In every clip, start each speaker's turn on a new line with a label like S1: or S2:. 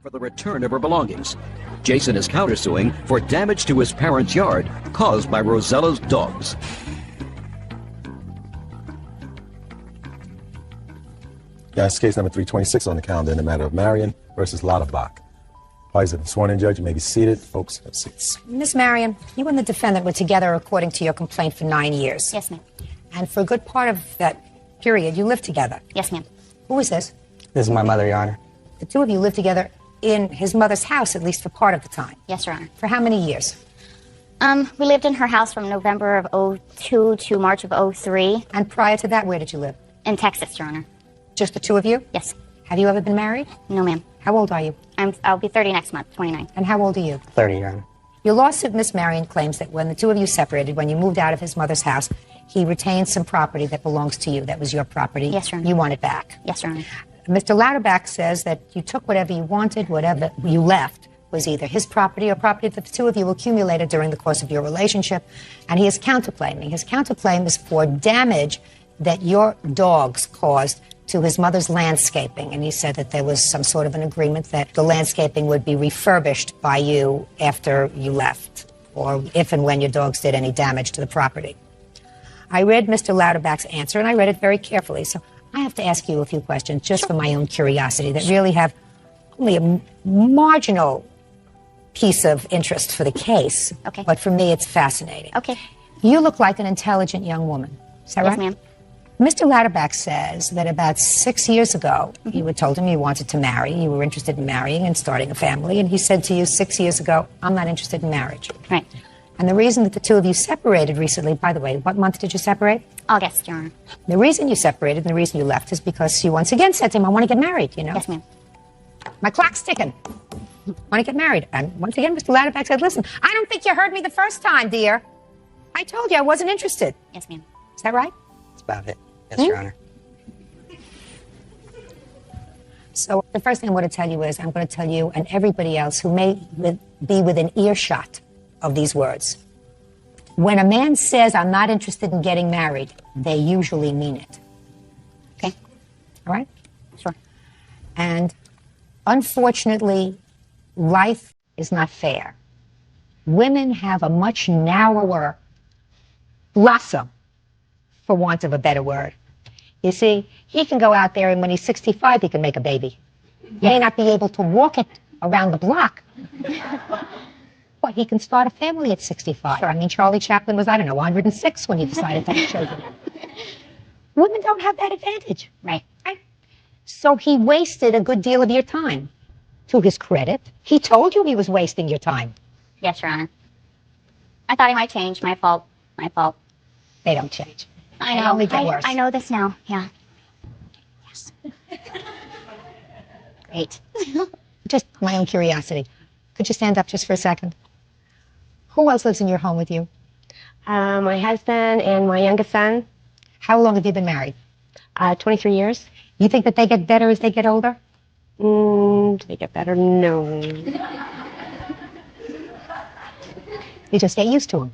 S1: for the return of her belongings. Jason is countersuing for damage to his parents' yard caused by Rosella's dogs.
S2: Yes, case number 326 on the calendar in the matter of Marion versus Lauterbach. Parties have been sworn in, judge. You may be seated. Folks, have seats.
S3: Miss Marion, you and the defendant were together according to your complaint for 9 years.
S4: Yes, ma'am.
S3: And for a good part of that period, you lived together.
S4: Yes, ma'am.
S3: Who is this?
S5: This is my mother, Your Honor.
S3: The two of you lived together in his mother's house, at least for part of the time.
S4: Yes, Your Honor.
S3: For how many years?
S4: We lived in her house from November of '02 to March of '03.
S3: And prior to that, where did you live?
S4: In Texas, Your Honor.
S3: Just the two of you?
S4: Yes.
S3: Have you ever been married?
S4: No, ma'am.
S3: How old are you?
S4: I'll be 30 next month, 29.
S3: And how old are you?
S5: 30, Your Honor.
S3: Your lawsuit, Miss Marion, claims that when the two of you separated, when you moved out of his mother's house, he retained some property that belongs to you. That was your property.
S4: Yes, Your Honor.
S3: You want it back.
S4: Yes, Your Honor.
S3: Mr. Lauterbach says that you took whatever you wanted, whatever you left was either his property or property that the two of you accumulated during the course of your relationship, and he is counterclaiming. His counterclaim is for damage that your dogs caused to his mother's landscaping, and he said that there was some sort of an agreement that the landscaping would be refurbished by you after you left, or if and when your dogs did any damage to the property. I read Mr. Lauterbach's answer, and I read it very carefully, so I have to ask you a few questions just for my own curiosity that really have only a marginal piece of interest for the case.
S4: Okay.
S3: But for me, it's fascinating.
S4: Okay.
S3: You look like an intelligent young woman. Is that
S4: Yes,
S3: right?
S4: ma'am.
S3: Mr. Lauterbach says that about 6 years ago, you had told him you wanted to marry, you were interested in marrying and starting a family, and he said to you 6 years ago, I'm not interested in marriage.
S4: Right.
S3: And the reason that the two of you separated recently, by the way, what month did you separate?
S4: August, Your Honor.
S3: The reason you separated and the reason you left is because you once again said to him, I want to get married, you know?
S4: Yes, ma'am.
S3: My clock's ticking. I want to get married. And once again, Mr. Lauterbach said, listen, I don't think you heard me the first time, dear. I told you I wasn't interested.
S4: Yes, ma'am.
S3: Is that right?
S5: That's about it. Yes, Your Honor.
S3: So the first thing I want to tell you is I'm going to tell you and everybody else who may be within earshot of these words. When a man says, I'm not interested in getting married, they usually mean it.
S4: Okay.
S3: All right?
S4: Sure.
S3: And unfortunately, life is not fair. Women have a much narrower blossom, for want of a better word. You see, he can go out there and when he's 65, he can make a baby. He may not be able to walk it around the block. But he can start a family at 65. Sure. I mean, Charlie Chaplin was, 106 when he decided to have children. Women don't have that advantage.
S4: Right.
S3: So he wasted a good deal of your time. To his credit, he told you he was wasting your time.
S4: Yes, Your Honor. I thought he might change. My fault. My fault.
S3: They don't change.
S4: I
S3: They
S4: know.
S3: only get worse.
S4: I know this now. Yeah. Yes. Great.
S3: Just my own curiosity. Could you stand up just for a second? Who else lives in your home with you?
S6: My husband and my youngest son.
S3: How long have you been married?
S6: 23 years.
S3: You think that they get better as they get older?
S6: Do they get better? No.
S3: You just get used to them.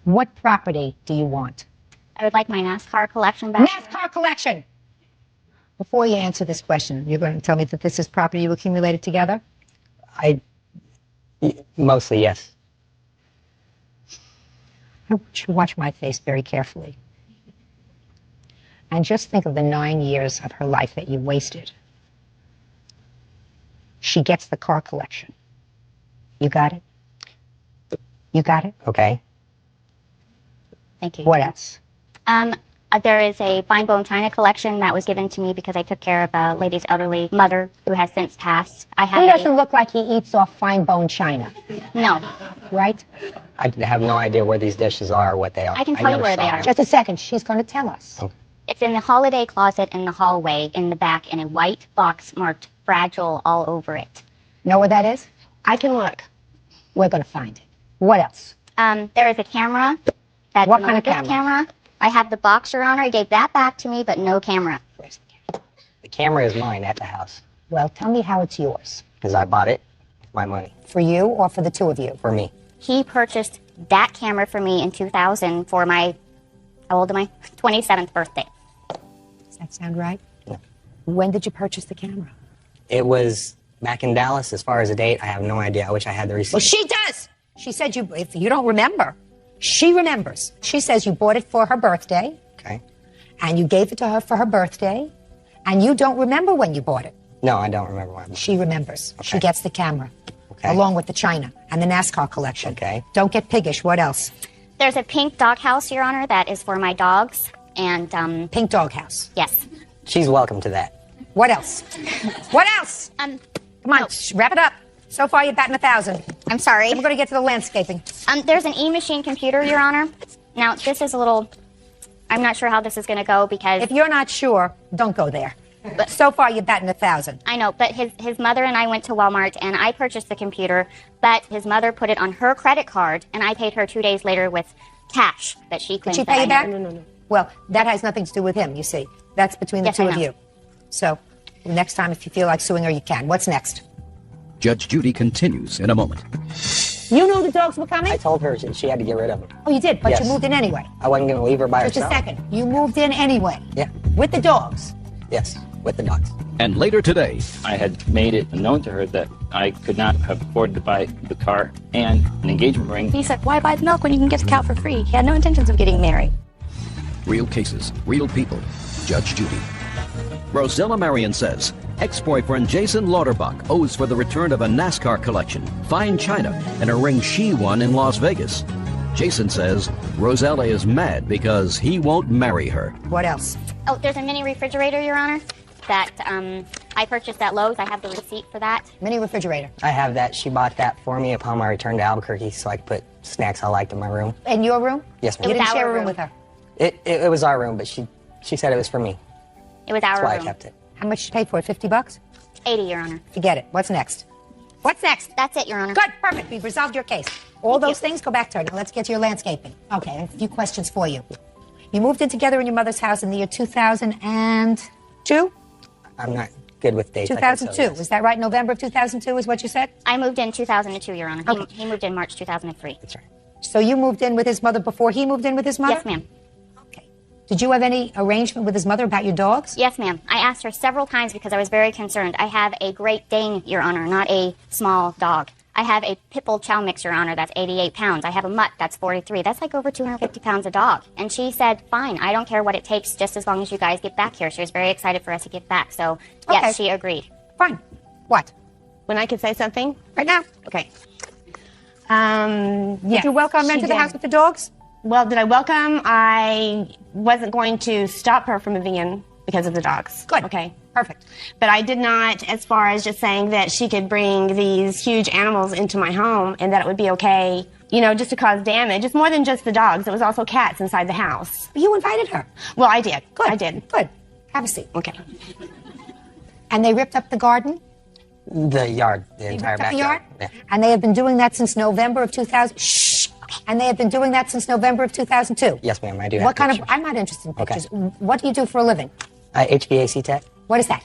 S3: What property do you want?
S4: I would like my NASCAR collection back.
S3: NASCAR collection! Before you answer this question, you're going to tell me that this is property you accumulated together?
S5: Mostly, yes.
S3: I want you to watch my face very carefully. And just think of the 9 years of her life that you wasted. She gets the car collection. You got it? You got it?
S5: Okay.
S4: Thank you.
S3: What else?
S4: There is a fine bone china collection that was given to me because I took care of a lady's elderly mother who has since passed. I
S3: He
S4: have
S3: doesn't look like he eats off fine bone china,
S4: No.
S3: right?
S5: I have no idea where these dishes are or what they are.
S4: I can tell you
S5: never
S4: where
S5: saw
S4: they
S5: them.
S4: are.
S3: Just a second, she's going to tell us.
S5: Okay.
S4: It's in the holiday closet in the hallway in the back in a white box marked fragile all over it.
S3: Know where that is?
S6: I can look.
S3: We're going to find it. What else?
S4: There is a camera. That's
S3: What
S4: an
S3: kind of
S4: oldest
S3: camera?
S4: I have the box, Your Honor. He gave that back to me, but no camera.
S3: Where's the camera?
S5: The camera is mine at the house
S3: Well, tell me how it's yours.
S5: because I bought it with my money
S3: For you or for the two of you?
S5: for me.
S4: He purchased that camera for me in 2000 for my, how old am I? 27th birthday.
S3: Does that sound right?
S5: Yeah.
S3: When did you purchase the camera?
S5: It was back in Dallas. As far as the date, I have no idea. I wish I had the receipt.
S3: Well, she does. She said if you don't remember, she remembers. She says you bought it for her birthday.
S5: Okay.
S3: And you gave it to her for her birthday, and you don't remember when you bought it.
S5: No, I don't remember when.
S3: She remembers.
S5: Okay.
S3: She gets the camera,
S5: Okay.
S3: along with the china and the NASCAR collection.
S5: Okay.
S3: Don't get piggish. What else?
S4: There's a pink doghouse, Your Honor, that is for my dogs. And,
S3: Pink doghouse.
S4: yes.
S5: She's welcome to that.
S3: What else? What else? Come on,
S4: no.
S3: wrap it up. So far, you're batting 1,000.
S4: I'm sorry.
S3: Then we're going to get to the landscaping.
S4: There's an e-machine computer, Your Honor. Now, this is a little... I'm not sure how this is going to go because...
S3: If you're not sure, don't go there. But so far, you're batting 1,000.
S4: I know, but his mother and I went to Walmart, and I purchased the computer, but his mother put it on her credit card, and I paid her 2 days later with cash that she claims
S3: Did she
S4: that
S3: pay
S4: I
S3: you back?
S4: never-
S6: No.
S3: Well, that has nothing to do with him, you see. That's between the
S4: Yes, I
S3: two of
S4: know.
S3: you. So, next time, if you feel like suing her, you can. What's next?
S1: Judge Judy continues in a moment.
S3: You knew the dogs were coming?
S5: I told her she had to get rid of them.
S3: Oh, you did, but
S5: Yes.
S3: you moved in anyway.
S5: I wasn't going to leave her by
S3: Just
S5: herself.
S3: a second. You moved in anyway.
S5: Yeah.
S3: With the dogs.
S5: Yes, with the dogs.
S1: And later today,
S7: I had made it known to her that I could not have afforded to buy the car and an engagement ring.
S8: He said, why buy the milk when you can get the cow for free? He had no intentions of getting married.
S1: real cases, real people. Judge Judy. Rosella Marion says ex-boyfriend Jason Lauterbach owes for the return of a NASCAR collection, fine china, and a ring she won in Las Vegas. Jason says Rosella is mad because he won't marry her.
S3: What else?
S4: Oh, there's a mini refrigerator, Your Honor, that I purchased at Lowe's. I have the receipt for that.
S3: Mini refrigerator.
S5: I have that. She bought that for me upon my return to Albuquerque so I could put snacks I liked in my room.
S3: In your room?
S5: Yes, ma'am.
S3: You
S4: It
S3: didn't
S4: was
S3: share
S4: our
S3: a room
S4: room.
S3: with her.
S5: It was our room, but she said it was for me.
S4: It was
S5: That's
S4: our
S5: why
S4: room.
S5: I kept it.
S3: How much did you pay for it? $50?
S4: 80, Your Honor.
S3: Forget it. What's next? What's next?
S4: That's it, Your Honor.
S3: Good, perfect. We've resolved your case. All those things go back to her. Now let's get to your landscaping. Okay, I have a few questions for you. You moved in together in your mother's house in the year 2002?
S5: I'm not good with dates. like that, so
S3: 2002.
S5: yes.
S3: Is that right? November of 2002 is what you said?
S4: I moved in 2002, Your Honor.
S3: Okay.
S4: He moved in March 2003.
S5: That's right.
S3: So you moved in with his mother before he moved in with his mother?
S4: Yes, ma'am.
S3: Okay. Did you have any arrangement with his mother about your dogs?
S4: Yes, ma'am. I asked her several times because I was very concerned. I have a Great Dane, Your Honor, not a small dog. I have a Pit Bull Chow Mix, Your Honor, that's 88 pounds. I have a Mutt, that's 43. That's like over 250 pounds a dog. And she said, fine, I don't care what it takes, just as long as you guys get back here. She was very excited for us to get back. So, yes,
S3: Okay.
S4: she agreed.
S3: Fine. What?
S6: When I could say something?
S3: Right now?
S6: Okay.
S3: Did
S6: Yes,
S3: you welcome her
S6: she
S3: into the
S6: did.
S3: house with the dogs?
S6: Well, did I welcome? I wasn't going to stop her from moving in because of the dogs.
S3: Good.
S6: Okay.
S3: Perfect.
S6: But I did not, as far as just saying that she could bring these huge animals into my home and that it would be okay, you know, just to cause damage. It's more than just the dogs. It was also cats inside the house.
S3: You invited her.
S6: Well, I did.
S3: Good.
S6: I did.
S3: Good. Have a seat.
S6: Okay.
S3: And they ripped up the garden?
S5: The yard, the
S3: They
S5: entire
S3: ripped up the
S5: backyard.
S3: yard?
S5: Yeah.
S3: And they have been doing that since November of 2000. Shh. And they have been doing that since November of 2002.
S5: Yes, ma'am. I do.
S3: What
S5: have
S3: kind
S5: pictures.
S3: of? I'm not interested in
S5: Okay.
S3: pictures. What do you do for a living?
S5: HVAC tech,
S3: What is that?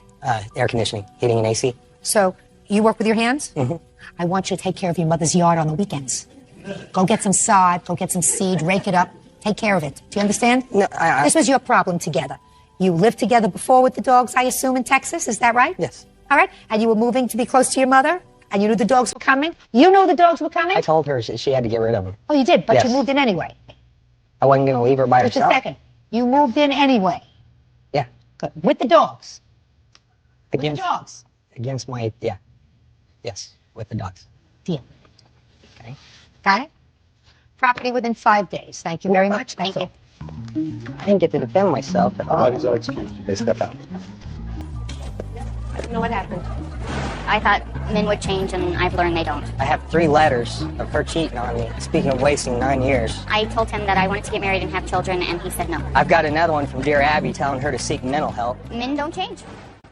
S5: air conditioning, heating and AC.
S3: So you work with your hands? Mm-hmm. I want you to take care of your mother's yard on the weekends. Go get some sod. Go get some seed. Rake it up. Take care of it. Do you understand?
S5: No,
S3: This was your problem together. You lived together before with the dogs, I assume, in Texas. Is that right?
S5: Yes.
S3: All right. And you were moving to be close to your mother? And you knew the dogs were coming? You knew the dogs were coming?
S5: I told her she had to get rid of them.
S3: Oh, you did, but
S5: Yes.
S3: you moved in anyway.
S5: I wasn't going to leave her by
S3: Just a
S5: herself.
S3: second. You moved in anyway.
S5: Yeah.
S3: Good. With the dogs. With the
S5: Against,
S3: dogs.
S5: against my, yeah. Yes, with the dogs.
S3: Deal.
S5: Okay.
S3: Got it? Property within 5 days. Thank you very much.
S4: Thank you.
S5: I didn't get to defend myself at all.
S2: Bodies are excused. They step out.
S6: I don't know what happened.
S4: I thought men would change, and I've learned they don't.
S5: I have 3 letters of her cheating on me. Speaking of wasting 9 years.
S4: I told him that I wanted to get married and have children, and he said no.
S5: I've got another one from Dear Abby telling her to seek mental help.
S4: Men don't change.